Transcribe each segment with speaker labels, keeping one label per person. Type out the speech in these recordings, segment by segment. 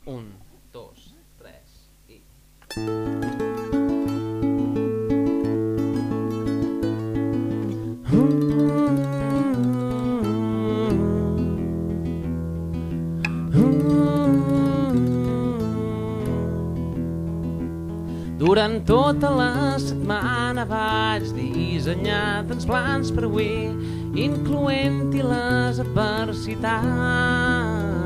Speaker 1: Un, dos, tres i... Durant tota la setmana vaig dissenyar tants plans per avui, incloent-hi les adversitats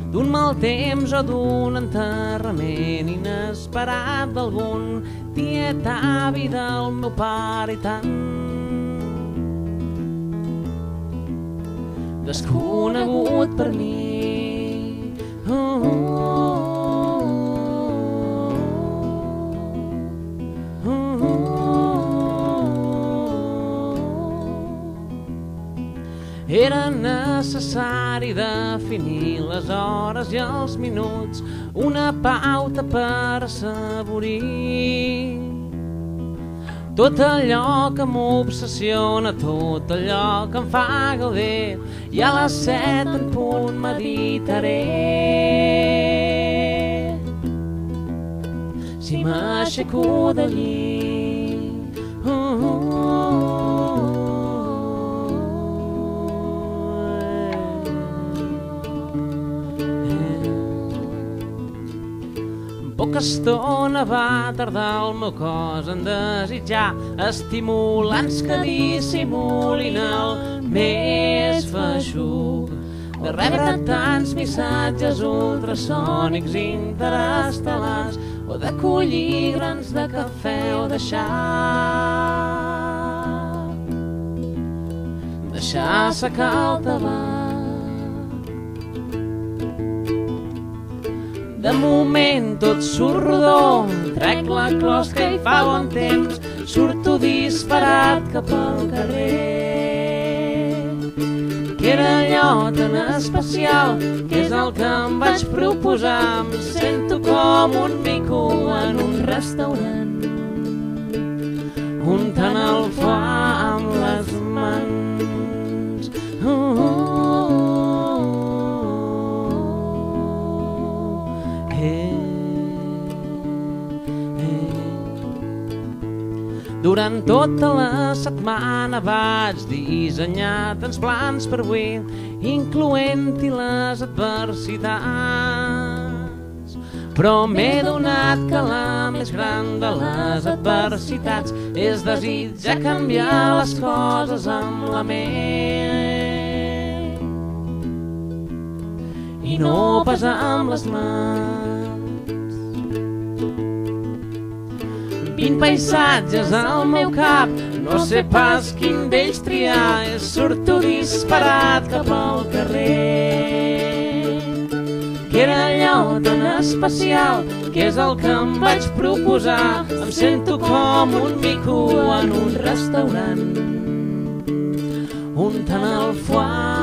Speaker 1: d'un mal temps o d'un enterrament inesperat d'algun tiet avi del meu pare i tant desconegut per mi. Era necessari definir les hores i els minuts, una pauta per assaborir tot allò que m'obsessiona, tot allò que em fa gaudir, i a les 7 en punt meditaré. Si m'aixeco del llit, poca estona va tardar el meu cos en desitjar estimulants que dissimulin el més feixuc de rebre tants missatges ultrasònics interestel·lars o de collir grans de cafè o deixar secar el tabac. De moment tot surt rodó, trec la closca i fa bon temps, surto disparat cap al carrer. Que era allò tan especial, que és el que em vaig proposar, em sento com un mico en un restaurant, untant el foie amb les mans. Durant tota la setmana vaig dissenyar tants plans per avui, incloent-hi les adversitats. Però m'he donat que la més gran de les adversitats és desitjar canviar les coses amb la ment i no pas amb les mans. 20 paisatges al meu cap, no sé pas quin d'ells triar, surto disparat cap al carrer. Que era allò tan especial, que és el que em vaig proposar, em sento com un mico en un restaurant, untant el foie